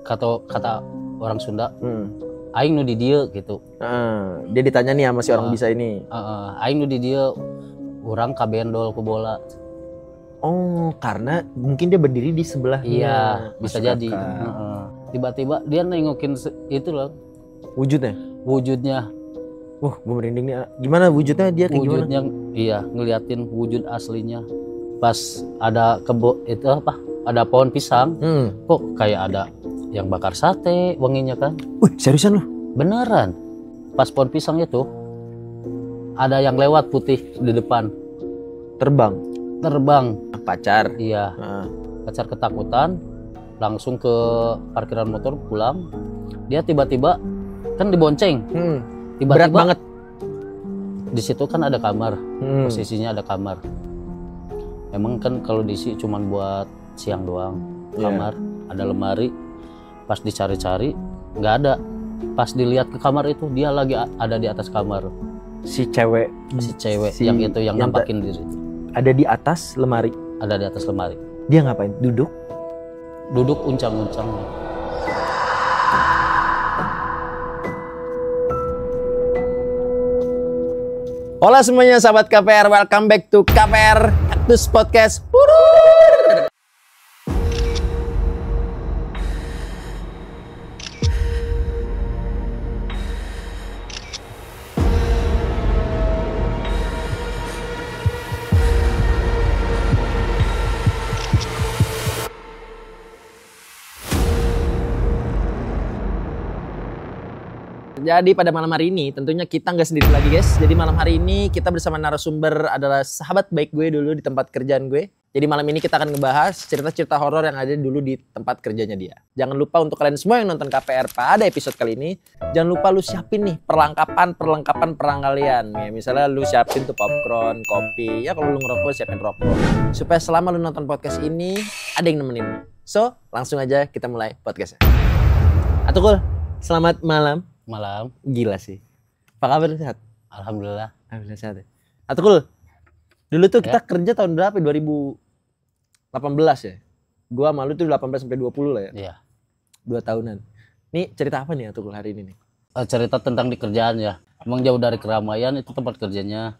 kata orang Sunda, aing nu di dieu gitu. Dia ditanya nih sama si orang bisa ini. Aing nu di dieu, urang kabendol ku bola. Oh, karena mungkin dia berdiri di sebelahnya. Iya, bisa jadi. Tiba-tiba dia nengokin itu loh. Wujudnya. Wah, gue merinding nih. Gimana wujudnya dia kayak wujudnya, gimana? Iya, ngeliatin wujud aslinya. Pas ada itu apa? Ada pohon pisang. Kok kayak ada yang bakar sate wanginya kan? Wih, seriusan lu? Beneran. Pas pohon pisang itu ada yang lewat putih di depan. Terbang. Pacar. Iya. Pacar ketakutan, langsung ke parkiran motor pulang. Dia tiba-tiba kan dibonceng. Tiba-tiba berat banget. Di situ kan ada kamar. Posisinya ada kamar. Emang kan kalau diisi cuman buat siang doang. Kamar, ada lemari. Pas dicari-cari nggak ada. Pas dilihat ke kamar itu dia lagi ada di atas kamar. Si cewek yang itu yang nampakin diri. Ada di atas lemari. Ada di atas lemari. Dia ngapain? Duduk uncang-uncang. Hola semuanya sahabat KPR, welcome back to KPR Kaktus Podcast. Jadi pada malam hari ini tentunya kita nggak sendiri lagi guys. Jadi malam hari ini kita bersama narasumber adalah sahabat baik gue dulu di tempat kerjaan gue. Jadi malam ini kita akan ngebahas cerita-cerita horor yang ada dulu di tempat kerjanya dia. Jangan lupa untuk kalian semua yang nonton KPR pada episode kali ini, jangan lupa lu siapin nih perlengkapan perang kalian. Ya, misalnya lu siapin tuh popcorn, kopi, ya kalau lu ngerokok siapin rokok. Supaya selama lu nonton podcast ini ada yang nemenin. So, langsung aja kita mulai podcastnya. Atukul, selamat malam. Malam. Gila sih. Apa kabar, sehat? Alhamdulillah. Alhamdulillah sehat ya. Atukul, dulu tuh kita kerja tahun berapa? 2018 ya? Gua sama lu tuh 18 sampai 20 lah ya? Iya. 2 tahunan. Nih cerita apa nih Atukul hari ini nih? Cerita tentang di kerjaan ya. Emang jauh dari keramaian itu tempat kerjanya.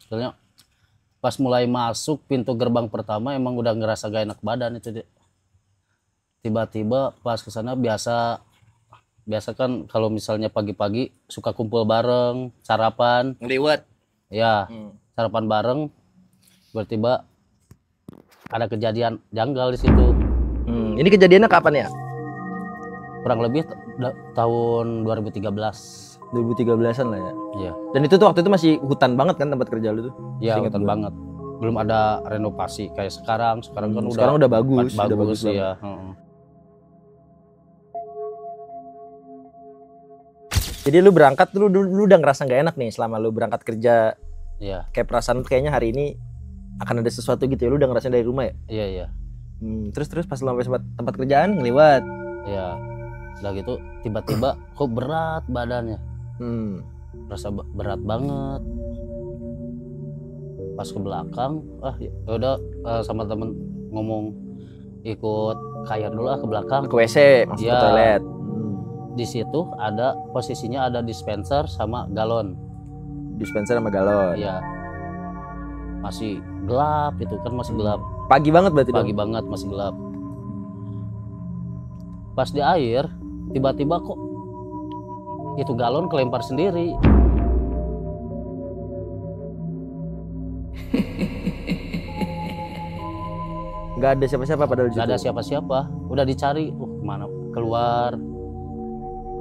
Soalnya pas mulai masuk pintu gerbang pertama emang udah ngerasa gak enak badan itu. Tiba-tiba pas kesana biasa kan kalau misalnya pagi-pagi suka kumpul bareng, sarapan. Ngeliwat. Ya, sarapan bareng. Tiba-tiba ada kejadian janggal di situ. Ini kejadiannya kapan ya? Kurang lebih tahun 2013. 2013-an lah ya. Iya. Dan itu tuh waktu itu masih hutan banget kan tempat kerja lu tuh? Iya, hutan banget. Belum ada renovasi kayak sekarang. Sekarang kan udah bagus. Udah bagus ya. Jadi lu berangkat lu udah ngerasa nggak enak nih selama lu berangkat kerja. Iya. Kayak perasaan kayaknya hari ini akan ada sesuatu gitu ya. Lu udah ngerasain dari rumah ya? Iya. Terus pas lu sampai tempat kerjaan ngeliwat. Iya. Udah gitu tiba-tiba kok berat badannya. Rasa berat banget. Pas ke belakang, yaudah sama temen ngomong ikut kayak dulu ke belakang. Ke WC, masuk ke toilet. Di situ ada posisinya ada dispenser sama galon. Dispenser sama galon. Iya. Masih gelap itu kan masih gelap. Pagi banget berarti Pagi banget masih gelap. Pas di air tiba-tiba kok itu galon kelempar sendiri. Nggak ada siapa-siapa padahal. Nggak ada siapa-siapa. Udah dicari, kemana keluar.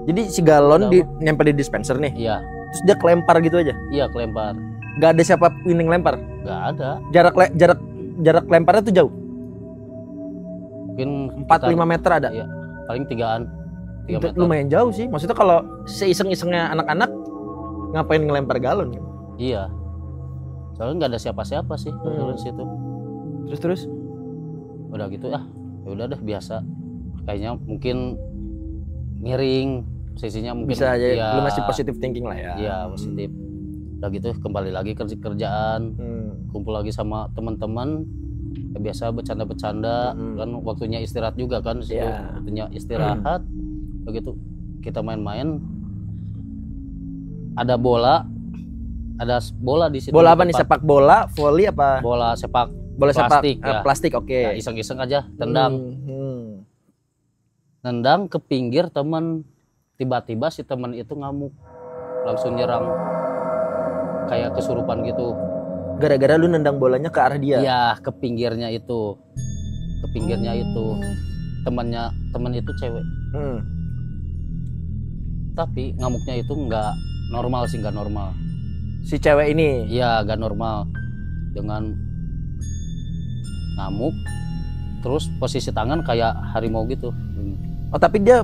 Jadi si galon nyampe di dispenser nih? Iya. Terus dia kelempar gitu aja? Iya, kelempar. Gak ada siapa yang lempar? Gak ada. Jarak lemparnya tuh jauh? Mungkin 4-5 meter ada? Iya, paling 3 meter. Lumayan jauh sih. Maksudnya kalau seiseng-isengnya anak-anak ngapain ngelempar galon? Gitu? Iya. Soalnya gak ada siapa-siapa sih di situ. Terus? Udah gitu ya udah deh biasa. Kayaknya mungkin miring. Posisinya mungkin bisa aja lu masih positive thinking lah ya. Iya, positif. Udah gitu kembali lagi kerjaan. Kumpul lagi sama teman-teman. Ya, biasa bercanda-bercanda kan, waktunya istirahat juga kan, waktunya istirahat. Begitu kita main-main, ada bola di situ. Bola apa nih, sepak bola, volley apa? Bola sepak plastik, plastik ya. Plastik, oke. Ya, iseng-iseng aja tendang. Nendang ke pinggir temen, tiba-tiba si temen itu ngamuk, langsung nyerang kayak kesurupan gitu. Gara-gara lu nendang bolanya ke arah dia? Iya, ke pinggirnya itu. Temen itu cewek. Tapi ngamuknya itu nggak normal. Si cewek ini? Iya, nggak normal. Dengan ngamuk, terus posisi tangan kayak harimau gitu. Oh, tapi dia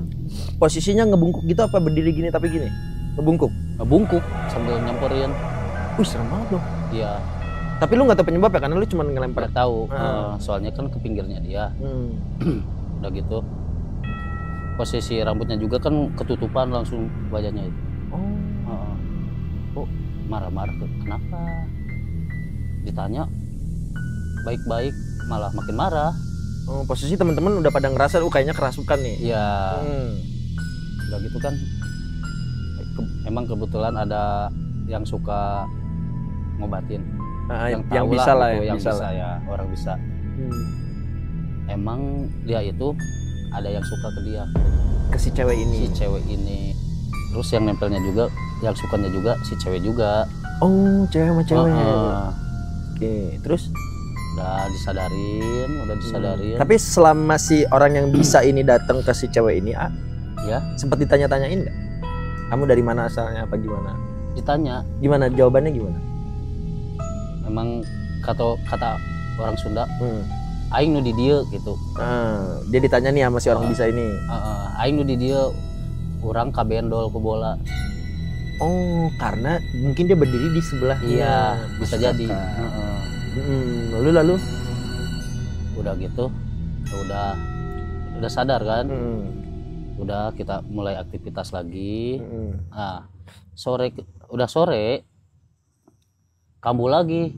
posisinya ngebungkuk gitu apa berdiri gini tapi gini? Ngebungkuk sambil nyamperin. Wih, serem banget dong. Iya. Tapi lu nggak tahu penyebabnya karena lu cuma ngelempar. Nggak tahu. Soalnya kan ke pinggirnya dia. Udah gitu. Posisi rambutnya juga kan ketutupan langsung wajahnya itu. Oh, marah-marah. Kenapa? Ditanya baik-baik malah makin marah. Oh, posisi teman-teman udah pada ngerasa kayaknya kerasukan nih. Iya. Udah gitu kan. Emang kebetulan ada yang suka ngobatin. Yang bisa lah, yang bisa ya, orang bisa. Emang dia itu ada yang suka ke dia, ke si cewek ini. Terus yang nempelnya juga, yang sukanya juga si cewek juga. Oh, cewek sama cewek. Oke, terus udah disadarin. Tapi selama si orang yang bisa ini datang ke si cewek ini, ya, sempat ditanya-tanyain nggak? Kamu dari mana asalnya apa gimana? Ditanya. Gimana jawabannya gimana? Memang kata orang Sunda, aing nu di dieu gitu. Dia ditanya nih sama si orang bisa ini. Aing nu di dieu, urang kabendol ke bola. Oh, karena mungkin dia berdiri di sebelahnya. Iya, bisa jadi. Lalu udah gitu, udah sadar kan. Udah kita mulai aktivitas lagi. Nah, udah sore kambuh lagi.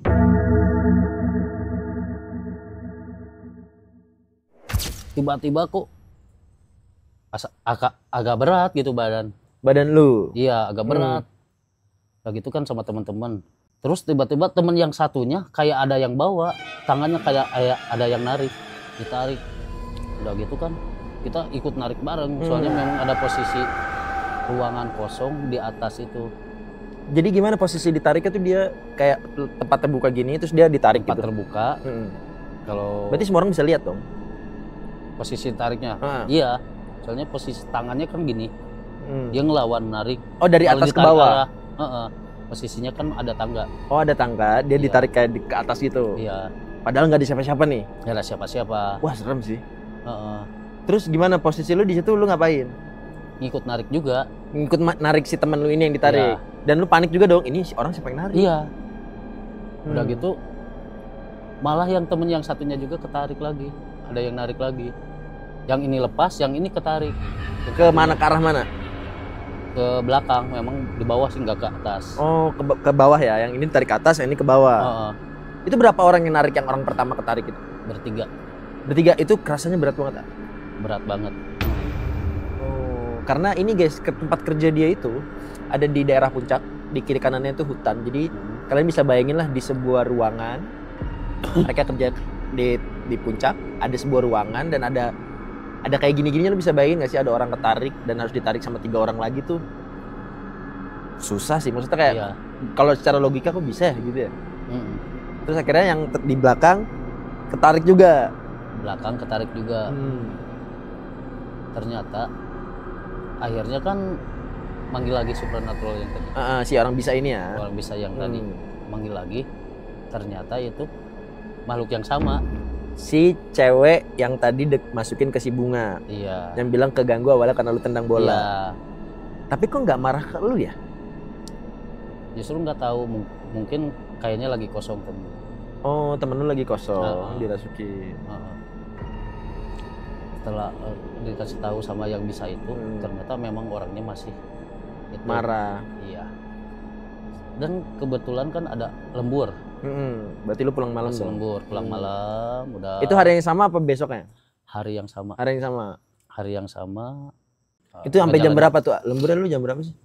Tiba-tiba kok agak berat gitu badan lu. Iya, agak berat. Kayak gitu kan sama teman-teman. Terus tiba-tiba teman yang satunya kayak ada yang bawa, tangannya kayak ada yang narik, ditarik. Udah gitu kan kita ikut narik bareng, soalnya memang ada posisi ruangan kosong di atas itu. Jadi gimana posisi ditariknya tuh, dia kayak tempat terbuka gini terus dia ditarik tempat gitu? Terbuka. Kalau berarti semua orang bisa lihat dong posisi tariknya. Iya, soalnya posisi tangannya kan gini. Dia ngelawan narik. Oh, dari atas ke bawah. Posisinya kan ada tangga. Oh, ada tangga, dia ditarik kayak ke atas gitu. Iya. Padahal nggak ada siapa-siapa nih. Nggak ada siapa-siapa. Wah, serem sih. Terus gimana posisi lu di situ, lu ngapain? Ngikut narik juga. Ngikut narik si teman lu ini yang ditarik. Iya. Dan lu panik juga dong, ini orang siapa yang narik? Iya. Udah gitu malah yang temen yang satunya juga ketarik lagi. Ada yang narik lagi. Yang ini lepas, yang ini ketarik. Ke mana, ke arah mana? Ke belakang, memang di bawah sih, nggak ke atas. Oh, ke bawah ya. Yang ini tarik ke atas, yang ini ke bawah. Itu berapa orang yang narik, yang orang pertama ketarik itu? Bertiga itu kerasanya berat banget. Berat banget. Oh, karena ini guys, ke tempat kerja dia itu ada di daerah puncak, di kiri kanannya itu hutan. Jadi kalian bisa bayangin lah, di sebuah ruangan mereka kerja di puncak, ada sebuah ruangan dan ada kayak gini-gininya. Lu bisa bayangin gak sih, ada orang ketarik dan harus ditarik sama 3 orang lagi tuh. Susah sih, maksudnya kayak kalau secara logika kok bisa ya gitu ya. Terus akhirnya yang di belakang ketarik juga. Ternyata akhirnya kan manggil lagi supernatural yang tadi. Si orang bisa ini ya. Orang bisa yang tadi manggil lagi. Ternyata itu makhluk yang sama. Si cewek yang tadi masukin ke si bunga. Iya. Yang bilang keganggu awalnya karena lu tendang bola. Iya. Tapi kok nggak marah ke lu ya? Justru nggak tahu, mungkin kayaknya lagi kosong temen. Oh, temen lu lagi kosong, dirasukin. Setelah dikasih tahu sama yang bisa itu, ternyata memang orangnya masih itu. Marah. Iya. Dan kebetulan kan ada lembur. Berarti lu pulang malam Pas dong? lembur, pulang malam, udah. Itu hari yang sama apa besoknya? Hari yang sama. Hari yang sama. Hari yang sama. Itu sampai jam berapa tuh? Lemburnya lu jam berapa sih?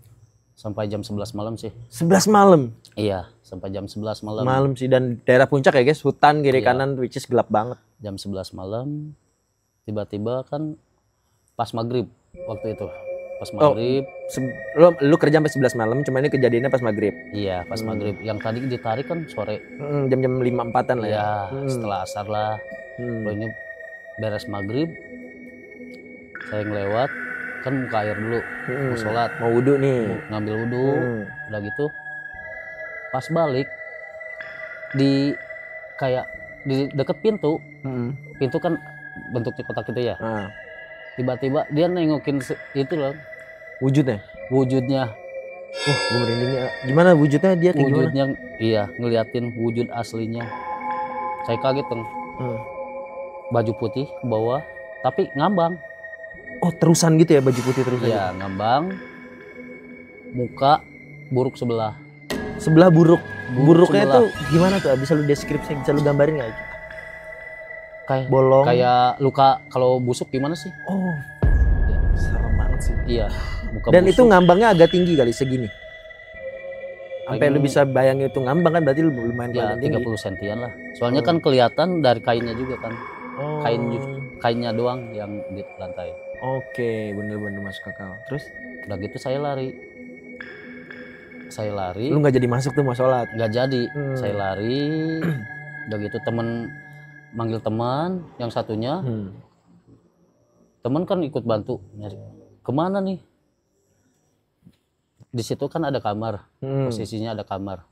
Sampai jam 11 malam sih. 11 malam? Iya, sampai jam 11 malam. Malam sih, dan daerah puncak ya guys, hutan kiri kanan, which is gelap banget. Jam 11 malam, tiba-tiba kan pas maghrib waktu itu. Pas maghrib. Lu kerja sampai 11 malam, cuma ini kejadiannya pas maghrib? Iya, pas maghrib. Yang tadi ditarik kan sore. Jam-jam 5-4an lah ya? Iya, setelah asar lah. Kalau ini beres maghrib, saya ngelewat, kan buka air dulu, mau sholat, mau wudhu nih, ngambil wudhu, udah gitu pas balik di kayak di deket pintu, pintu kan bentuknya kotak gitu ya, tiba-tiba dia nengokin itu loh wujudnya. Gue merindingnya. Gimana wujudnya dia kayak wujudnya gimana? Iya, ngeliatin wujud aslinya. Saya kaget dong. Baju putih ke bawah tapi ngambang. Oh, terusan gitu ya, baju putih terusan? Iya, ngambang, muka buruk sebelah. Sebelah buruk? Buruknya sebelah. itu gimana tuh? Bisa lu deskripsi, bisa lu gambarin gak? Kayak bolong? Kayak luka kalau busuk gimana sih? Oh, serem banget sih. Iya, muka dan busuk. itu ngambangnya agak tinggi kali, segini? Sampai lu bisa bayangin itu ngambang kan, berarti lumayan ya, tinggi. 30 sentian lah. Soalnya kan kelihatan dari kainnya juga kan. Kainnya doang yang di lantai. Oke, bener-bener masuk akal. Terus? Udah gitu saya lari. Lu nggak jadi masuk tuh mau sholat? Nggak jadi. Saya lari. Udah gitu manggil teman yang satunya. Teman kan ikut bantu nyari. Kemana nih? Di situ kan ada kamar. Posisinya ada kamar.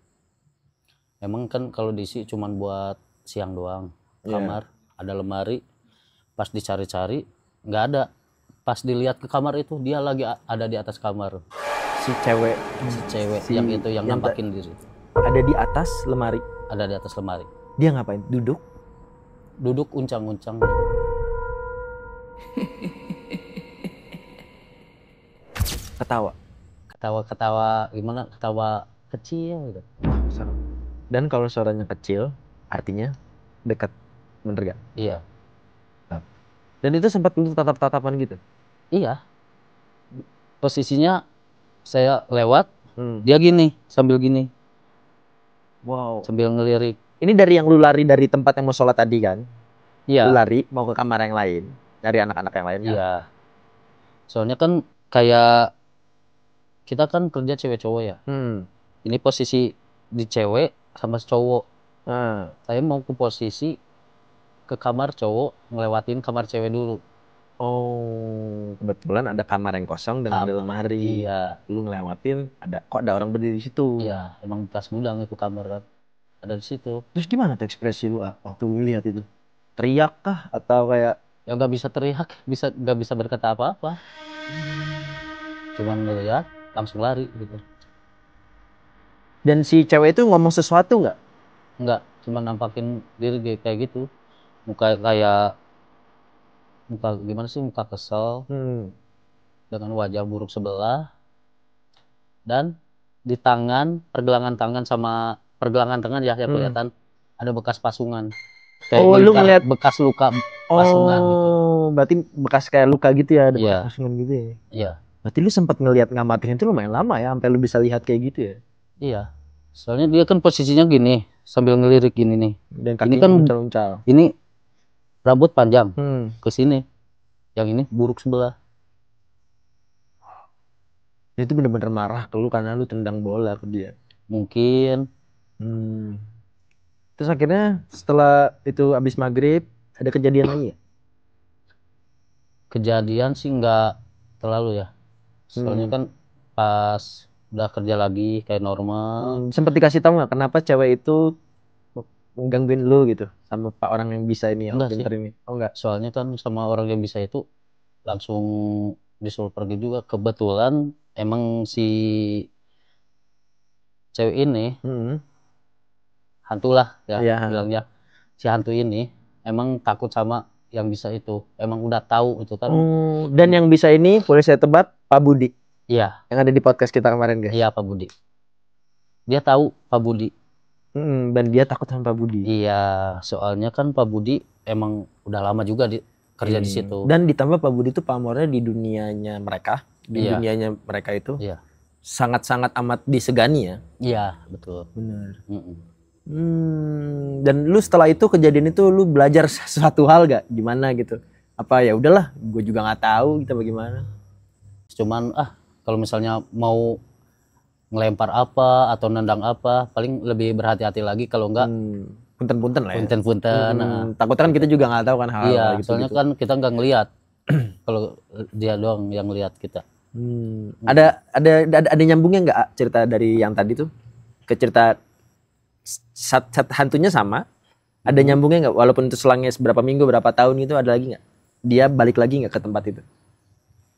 Emang kan kalau diisi cuman buat siang doang. Kamar, ada lemari. Pas dicari-cari nggak ada. Pas dilihat ke kamar itu, dia lagi ada di atas kamar. Si cewek yang itu yang nampakin diri. Ada di atas lemari? Ada di atas lemari. Dia ngapain? Duduk uncang-uncang. Ketawa gimana? Ketawa kecil gitu. Dan kalau suaranya kecil, artinya dekat, bener gak? Iya. Dan itu sempat lu tatap-tatapan gitu? Iya. Posisinya saya lewat, dia gini, sambil gini. Wow. Sambil ngelirik. Ini dari yang lu lari dari tempat yang mau sholat tadi kan? Iya. Lu lari mau ke kamar yang lain, dari anak-anak yang lain kan? Iya. Soalnya kan kayak kita kan kerja cewek cowok ya. Ini posisi di cewek sama cowok. Saya mau ke posisi ke kamar cowok, ngelewatin kamar cewek dulu. Oh, kebetulan ada kamar yang kosong dan ada lemari. Iya. Lu ngelewatin, kok ada orang berdiri di situ? Iya, emang bekas gudang itu kamar kan. Ada di situ. Terus gimana tuh ekspresi lu waktu lihat itu? Teriak kah atau kayak? Ya nggak bisa teriak, nggak bisa berkata apa-apa. Cuman ngeliat, langsung lari gitu. Dan si cewek itu ngomong sesuatu nggak? Nggak, cuma nampakin diri kayak gitu. Muka gimana sih, muka kesel, dengan wajah buruk sebelah, dan di pergelangan tangan sama pergelangan tangan ya kelihatan ada bekas pasungan. Kayak lu ngeliat bekas luka pasungan gitu. Berarti bekas kayak luka gitu ya, ada bekas pasungan gitu ya? Iya. Berarti lu sempat ngelihat ngamatin itu lumayan lama ya, sampai lu bisa lihat kayak gitu ya? Iya. Soalnya dia kan posisinya gini, sambil ngelirik gini nih. Dan kakinya kan uncal-uncal. Ini rambut panjang ke sini. Yang ini buruk sebelah. Dia itu bener-bener marah ke lu karena lu tendang bola ke dia. Mungkin. Terus akhirnya setelah itu habis maghrib ada kejadian lagi ya? Kejadian sih nggak terlalu ya. Soalnya kan pas udah kerja lagi kayak normal. Sempat dikasih tahu nggak kenapa cewek itu menggangguin lu gitu sama pak orang yang bisa ini ya? Enggak sih. Ini? Oh enggak. Soalnya kan sama orang yang bisa itu langsung disuruh pergi juga. Kebetulan emang si cewek ini hantu lah ya, bilangnya. Si hantu ini emang takut sama yang bisa itu. Emang udah tahu itu kan. Dan yang bisa ini boleh saya tebak, Pak Budi. Iya. Yang ada di podcast kita kemarin guys. Iya, Pak Budi. Dia tahu Pak Budi. Dan dia takut sama Pak Budi. Iya, soalnya kan Pak Budi emang udah lama juga kerja di situ. Dan ditambah Pak Budi tuh pamornya di dunianya mereka, dunianya mereka itu sangat-sangat amat disegani ya. Iya, betul. Benar. Dan lu setelah itu kejadian itu lu belajar sesuatu hal gak? Gimana gitu? Apa ya udahlah, gue juga nggak tahu kita bagaimana. Cuman kalau misalnya mau ngelempar apa atau nendang apa, paling lebih berhati-hati lagi kalau enggak punten-punten lah ya. Punten-punten. Takutnya kan kita juga nggak tahu kan hal-hal gitu. Soalnya kan kita nggak ngelihat. Kalau dia doang yang ngelihat kita. Ada nyambungnya nggak cerita dari yang tadi tuh ke cerita hantunya sama? Ada nyambungnya nggak? Walaupun itu selangnya berapa minggu, berapa tahun gitu, ada lagi nggak? Dia balik lagi nggak ke tempat itu?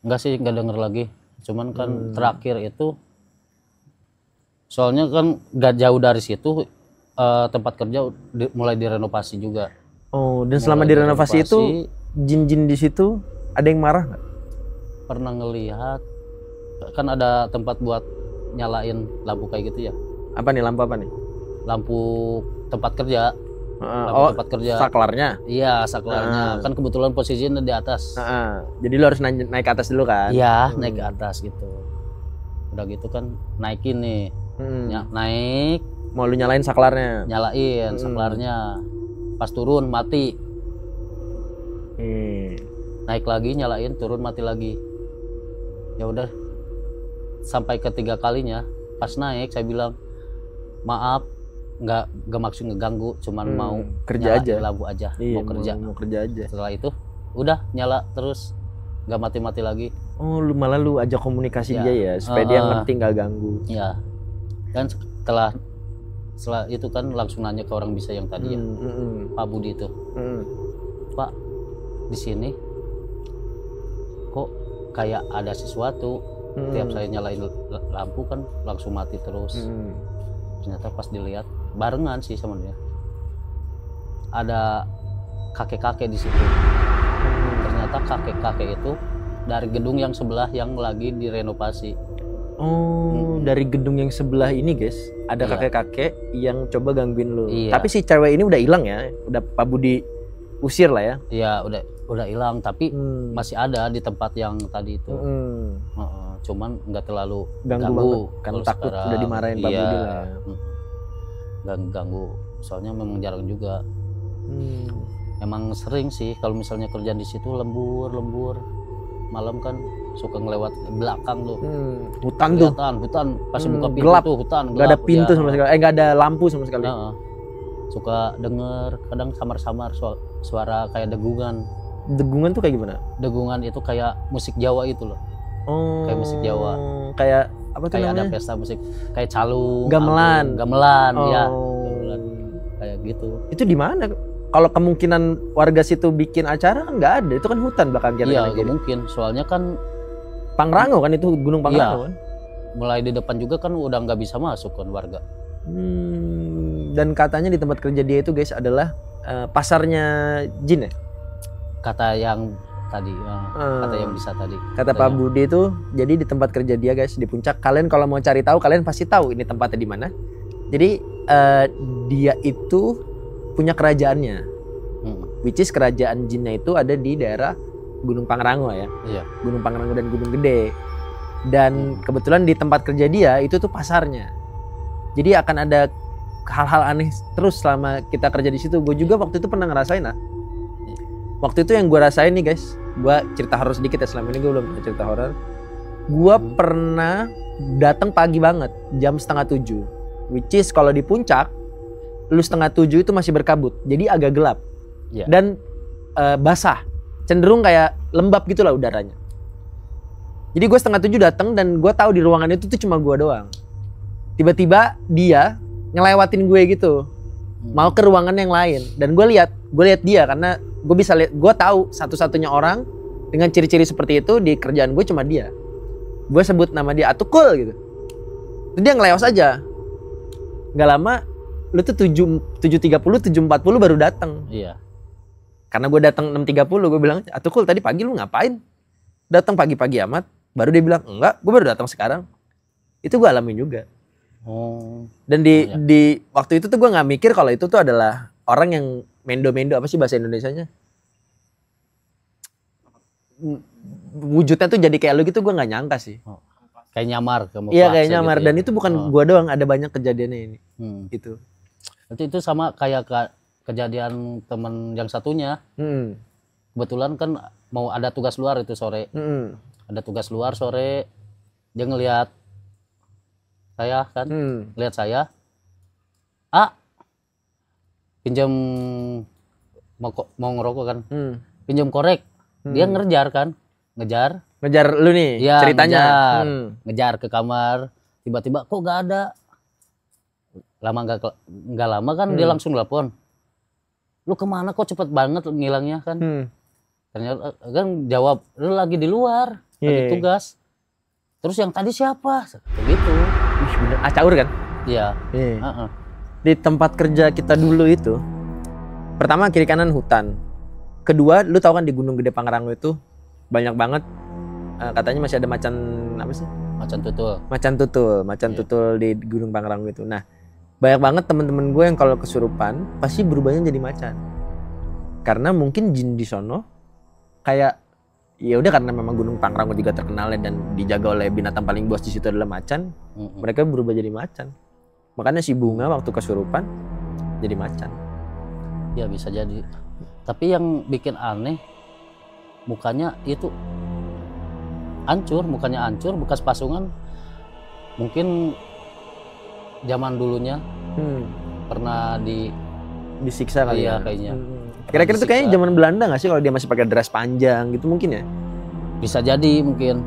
Enggak sih, nggak denger lagi. Cuman kan terakhir itu, soalnya kan nggak jauh dari situ tempat kerja mulai direnovasi juga. Oh, dan selama direnovasi itu jin-jin di situ ada yang marah nggak? Pernah ngelihat, kan ada tempat buat nyalain lampu kayak gitu ya. Apa nih, lampu apa nih? Lampu tempat kerja. Tempat kerja. Saklarnya? Iya, saklarnya. Kan kebetulan posisinya di atas. Jadi lo harus naik ke atas dulu kan? Iya, naik ke atas gitu. Udah gitu kan naikin nih. Naik. Mau lu nyalain saklarnya? Nyalain saklarnya. Pas turun mati. Naik lagi, nyalain, turun, mati lagi. Ya udah. Sampai ketiga kalinya, pas naik saya bilang, maaf, nggak maksud ngeganggu, cuman mau kerja aja, lampu aja, iya, mau kerja aja. Setelah itu udah nyala terus, nggak mati-mati lagi. Oh, lu ajak komunikasi dia ya, supaya dia ngerti nggak ganggu. Iya. Dan setelah itu kan langsung nanya ke orang bisa yang tadi ya, Pak Budi itu, Pak, di sini kok kayak ada sesuatu. Tiap saya nyalain lampu kan langsung mati terus. Ternyata pas dilihat barengan sih sama dia, ada kakek-kakek di situ. Ternyata kakek-kakek itu dari gedung yang sebelah yang lagi direnovasi. Dari gedung yang sebelah ini guys, ada kakek-kakek yang coba gangguin lu. Tapi si cewek ini udah hilang ya, udah Pak Budi usir lah ya. Iya, udah hilang, tapi masih ada di tempat yang tadi itu. Cuman nggak terlalu ganggu kan, takut sekarang, udah dimarahin Pak Budi lah ya. Nggak ganggu, soalnya memang jarang juga. Emang sering sih kalau misalnya kerjaan di situ lembur malam kan suka ngelewat belakang tuh. Hutan pas buka pintu gelap. Tuh hutan gelap, nggak ada pintu sama sekali, nggak ada lampu sama sekali. Suka denger kadang samar-samar suara kayak degungan tuh kayak gimana? Degungan itu kayak musik Jawa itu loh. Kayak musik Jawa. Kayak apa tuh kayak namanya? Ada pesta musik kayak calung, gamelan ya. Gamelan. Kayak gitu. Itu di mana? Kalau kemungkinan warga situ bikin acara kan nggak ada. Itu kan hutan belakang kita. Iya, nggak mungkin. Soalnya kan Pangrango kan, itu Gunung Pangrango kan. Mulai di depan juga kan udah nggak bisa masuk kan warga. Dan katanya di tempat kerja dia itu guys adalah pasarnya jin ya? Kata yang tadi, kata yang bisa tadi. Kata Pak Budi itu, jadi di tempat kerja dia guys di puncak. Kalian kalau mau cari tahu, kalian pasti tahu ini tempatnya di mana. Jadi dia itu punya kerajaannya, which is kerajaan jinnya itu ada di daerah Gunung Pangrango ya. Iya. Gunung Pangrango dan Gunung Gede. Dan kebetulan di tempat kerja dia itu tuh pasarnya. Jadi akan ada hal-hal aneh terus selama kita kerja di situ. Gue juga waktu itu pernah ngerasain lah. Waktu itu yang gue rasain nih guys, gue cerita horor sedikit ya, selama ini gue belum pernah cerita horor. Gue pernah datang pagi banget, jam 6:30, which is kalau di puncak, lu 6:30 itu masih berkabut, jadi agak gelap dan basah, cenderung kayak lembab gitulah udaranya. Jadi gue 6:30 datang dan gue tahu di ruangan itu tuh cuma gue doang. Tiba-tiba dia ngelewatin gue gitu, mau ke ruangan yang lain, dan gue lihat dia karena gue bisa lihat, gue tahu satu-satunya orang dengan ciri-ciri seperti itu di kerjaan gue cuma dia. Gue sebut nama dia Atukul gitu. Terus dia ngelewas aja. Gak lama, lu tuh 7.30, 7.40 baru datang. Iya. Karena gue datang 6.30, gue bilang, Atukul tadi pagi lu ngapain? Datang pagi-pagi amat. Baru dia bilang, enggak, gue baru datang sekarang. Itu gue alamin juga. Oh. Dan di waktu itu tuh gue nggak mikir kalau itu tuh adalah orang yang mendo-mendo, apa sih bahasa Indonesianya? Wujudnya tuh jadi kayak lu gitu, gue nggak nyangka sih. Oh. Kayak nyamar kamu. Iya kayak nyamar gitu ya. Dan itu bukan gue doang, ada banyak kejadiannya ini. Gitu. Berarti itu sama kayak kejadian temen yang satunya. Kebetulan kan mau ada tugas luar itu sore. Ada tugas luar sore, dia ngelihat saya kan, lihat saya, pinjam mau ngerokok kan, pinjam korek, dia ngejar lu nih ya, ceritanya, ngejar ke kamar, tiba-tiba kok gak ada, nggak lama kan dia langsung telepon, lu kemana kok cepet banget ngilangnya kan, ternyata kan jawab lu lagi di luar, lagi tugas, terus yang tadi siapa, begitu. Wih bener, caur kan? Iya. Di tempat kerja kita dulu itu, pertama kiri kanan hutan. Kedua, lu tahu kan di Gunung Gede Pangrango itu banyak banget, katanya masih ada macan apa sih? Macan tutul di Gunung Pangrango itu. Nah, banyak banget temen-temen gue yang kalau kesurupan pasti berubahnya jadi macan. Karena mungkin jin di sono kayak ya udah, karena memang Gunung Pangrango juga terkenal dan dijaga oleh binatang paling buas di situ adalah macan. Mereka berubah jadi macan. Makanya si Bunga waktu kesurupan jadi macan. Ya bisa jadi. Tapi yang bikin aneh, mukanya hancur, bekas pasungan. Mungkin zaman dulunya pernah disiksa kali ya kayaknya. Kira-kira itu kayaknya zaman Belanda nggak sih kalau dia masih pakai dress panjang gitu mungkin ya? Bisa jadi mungkin.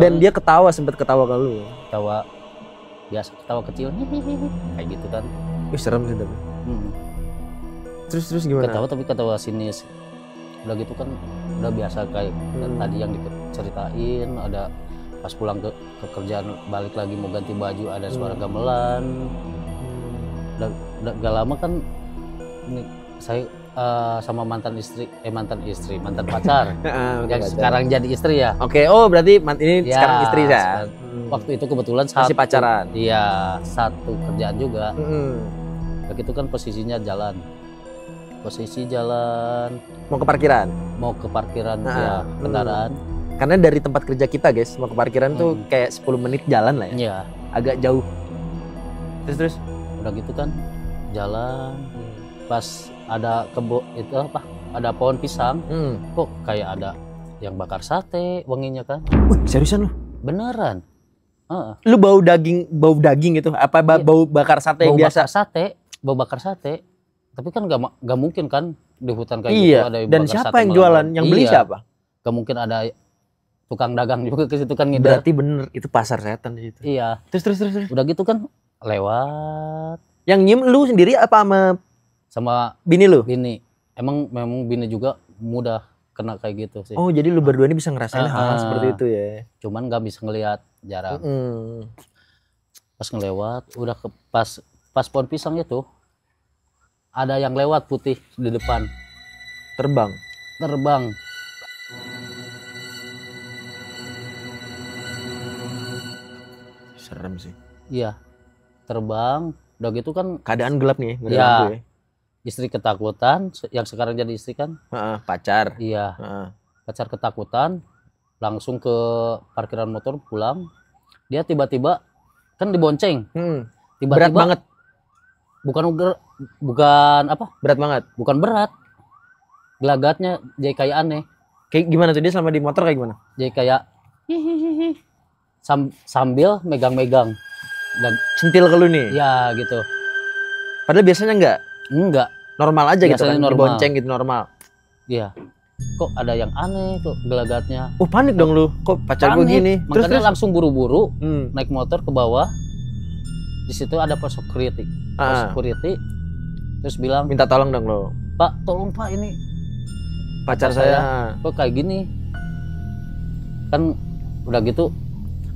Dan dia sempat ketawa ke lu. Ketawa biasa, ketawa kecil kayak gitu kan. Wih serem sih tapi. Terus gimana? Ketawa tapi ketawa sinis. Udah gitu kan udah biasa kayak tadi yang diceritain, ada pas pulang ke kerjaan balik lagi mau ganti baju ada suara gamelan. Udah gak lama kan ini saya sama mantan pacar yang sekarang jadi istri ya. Oke, berarti ini ya, sekarang istri ya. Waktu itu kebetulan masih pacaran. Iya, satu kerjaan juga. Begitu kan posisi jalan mau ke parkiran ya, kendaraan. Karena dari tempat kerja kita guys mau ke parkiran tuh kayak 10 menit jalan lah ya. Iya. Agak jauh. Terus udah gitu kan jalan, pas ada ada pohon pisang, kok kayak ada yang bakar sate wanginya kan. Wih seriusan lu? Beneran. Lu bau daging gitu? Apa bau bakar sate yang biasa? Bau bakar sate. Tapi kan gak mungkin kan di hutan kayak gitu ada dan siapa yang jualan? Yang beli siapa? Gak mungkin ada tukang dagang juga ke situ kan ngidar. Berarti bener itu pasar setan di situ. Iya. Terus. Udah gitu kan lewat. Yang nyim lu sendiri apa sama bini lu? Bini. Memang bini juga mudah kena kayak gitu sih. Oh jadi lu berdua ini bisa ngerasain hal seperti itu ya? Cuman gak bisa ngelihat, jarang. Pas ngelewat, udah pas pohon pisang itu ada yang lewat putih di depan. Terbang. Serem sih. Iya. Terbang. Udah gitu kan keadaan gelap nih. Ya. Istri ketakutan. Yang sekarang jadi istri kan. Pacar. Iya. Pacar ketakutan. Langsung ke parkiran motor pulang. Dia tiba-tiba kan dibonceng. Tiba-tiba. Berat banget. Bukan apa? Berat banget. Bukan berat. Gelagatnya jadi kayak aneh. Kayak gimana tuh dia selama di motor kayak gimana? Jadi kayak hihihi. Sambil megang-megang dan centil ke lu nih. Ya gitu. Padahal biasanya enggak. Normal aja biasanya gitu kan. Normal. Dibonceng gitu normal. Iya. Kok ada yang aneh kok gelagatnya. Panik dong lu. Kok pacar gue gini? Makanya langsung buru-buru naik motor ke bawah. Di situ ada pos security. Terus bilang minta tolong dong lo. Pak, tolong Pak, ini pacar saya kok kayak gini. Kan udah gitu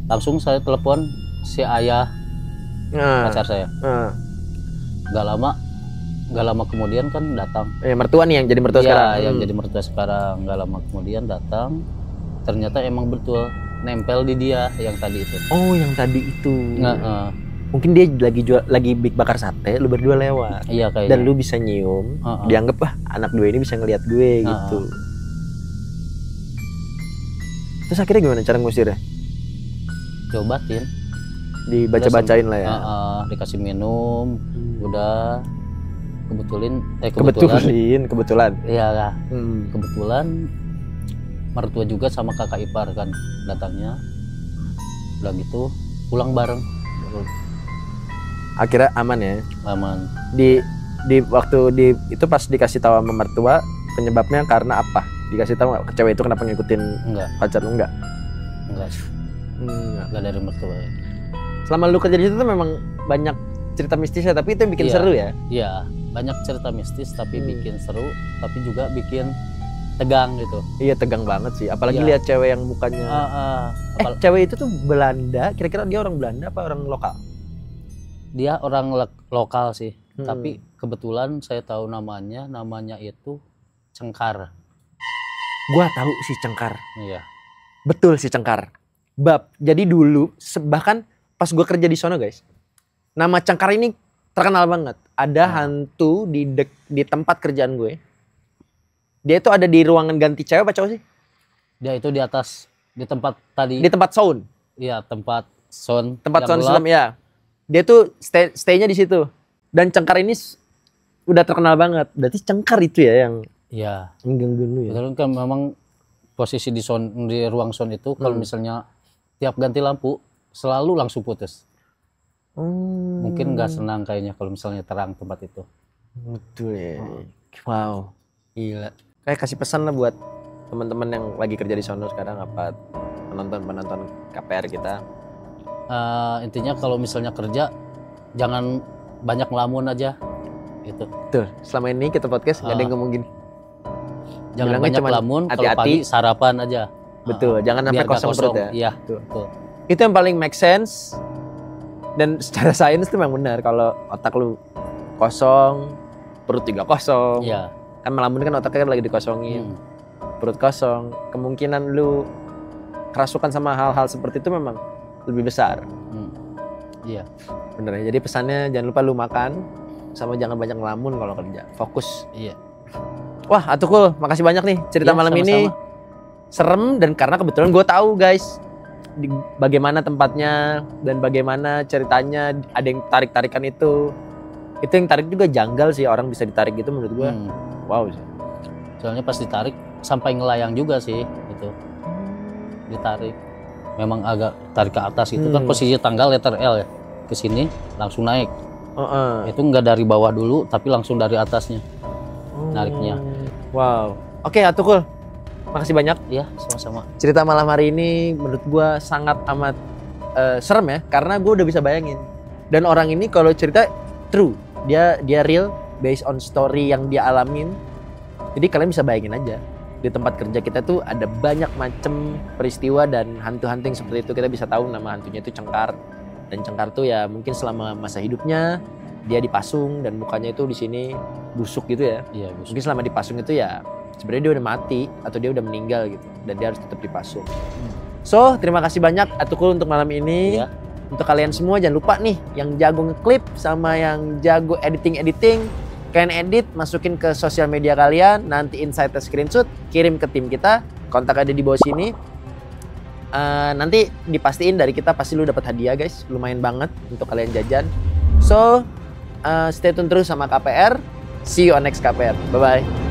langsung saya telepon si ayah pacar saya. Gak lama kemudian kan datang. Mertua nih yang jadi mertua sekarang. Yang jadi mertua sekarang. Gak lama kemudian datang. Ternyata emang betul nempel di dia yang tadi itu. Oh, yang tadi itu. Heeh. Mungkin dia lagi bakar sate, lu berdua lewat. Iya kayaknya. Dan lu bisa nyium, dianggap anak gue ini bisa ngelihat gue gitu. Terus akhirnya gimana cara ngusirnya? Diobatin. Dibaca-bacain lah ya. Dikasih minum, udah kebetulan. Iya lah. Kebetulan mertua juga sama kakak ipar kan datangnya. Udah gitu pulang bareng. Akhirnya aman ya? Aman. Di waktu itu pas dikasih tahu sama mertua, penyebabnya karena apa? Dikasih tahu nggak cewek itu kenapa ngikutin pacar lu? Enggak. Enggak dari mertua. Selama lu kerja di situ tuh memang banyak cerita mistisnya, tapi itu yang bikin seru ya? Iya, banyak cerita mistis tapi bikin seru, tapi juga bikin tegang gitu. Iya, tegang banget sih. Apalagi lihat cewek yang mukanya. Cewek itu tuh Belanda. Kira-kira dia orang Belanda apa orang lokal? Dia orang lokal sih. Tapi kebetulan saya tahu namanya itu Cengkar. Gua tahu sih Cengkar. Iya. Betul sih Cengkar. Jadi dulu bahkan pas gua kerja di sono guys, nama Cengkar ini terkenal banget. Ada hantu di tempat kerjaan gue. Dia itu ada di ruangan ganti cewek apa cowok sih? Dia itu di atas, di tempat tadi. Di tempat sound. Iya, tempat sound. Tempat sound Islam ya. Dia tuh stay-nya di situ. Dan Cengkar ini udah terkenal banget. Berarti Cengkar itu ya yang mengganggu lu ya. Betul kan, memang posisi di ruang sound itu kalau misalnya tiap ganti lampu selalu langsung putus. Mungkin nggak senang kayaknya kalau misalnya terang tempat itu. Betul ya. Wow. Gila. Kayak kasih pesan lah buat teman-teman yang lagi kerja di sono sekarang, apa penonton KPR kita. Intinya kalau misalnya kerja jangan banyak ngelamun aja gitu. Betul. Selama ini kita podcast nggak ada yang ngomong gini. Jangan banyak ngelamun, kalau pagi sarapan aja. Betul, jangan sampai kosong perut ya. Iya, betul. Itu yang paling make sense. Dan secara sains itu memang benar, kalau otak lu kosong, perut juga kosong. Iya. Kan melamun kan otaknya kan lagi dikosongin. Perut kosong, kemungkinan lu kerasukan sama hal-hal seperti itu memang lebih besar. Iya. Bener ya. Jadi pesannya jangan lupa lu makan, sama jangan banyak ngelamun kalau kerja. Fokus. Iya. Wah, Atukul, makasih banyak nih cerita malam sama-sama. ini. Serem, dan karena kebetulan gue tahu guys bagaimana tempatnya dan bagaimana ceritanya, ada yang tarik-tarikan itu yang tarik juga janggal sih, orang bisa ditarik gitu menurut gue. Wow sih. Soalnya pas ditarik sampai ngelayang juga sih gitu. Ditarik. Memang agak tarik ke atas gitu kan, posisi tanggal letter L ya. Ke sini langsung naik. Itu enggak dari bawah dulu tapi langsung dari atasnya. Nariknya. Wow. Oke, Atukul. Makasih banyak. Iya, sama-sama. Cerita malam hari ini menurut gue sangat amat serem ya, karena gue udah bisa bayangin. Dan orang ini kalau cerita true, dia real, based on story yang dia alamin. Jadi kalian bisa bayangin aja, di tempat kerja kita tuh ada banyak macam peristiwa dan hantu-hantu yang seperti itu. Kita bisa tahu nama hantunya itu Cengkar. Dan Cengkar tuh ya mungkin selama masa hidupnya dia dipasung dan mukanya itu di sini busuk gitu ya. Iya, busuk. Mungkin selama dipasung itu ya sebenarnya dia udah mati atau dia udah meninggal gitu, dan dia harus tetap dipasung. So, terima kasih banyak Atukul untuk malam ini. Iya. Untuk kalian semua jangan lupa nih yang jago ngeklip sama yang jago editing, kalian edit, masukin ke sosial media kalian, nanti Insight screenshot, kirim ke tim kita, kontak ada di bawah sini. Nanti dipastiin dari kita pasti lu dapat hadiah guys, lumayan banget untuk kalian jajan. So, stay tune terus sama KPR. See you on next KPR. Bye bye.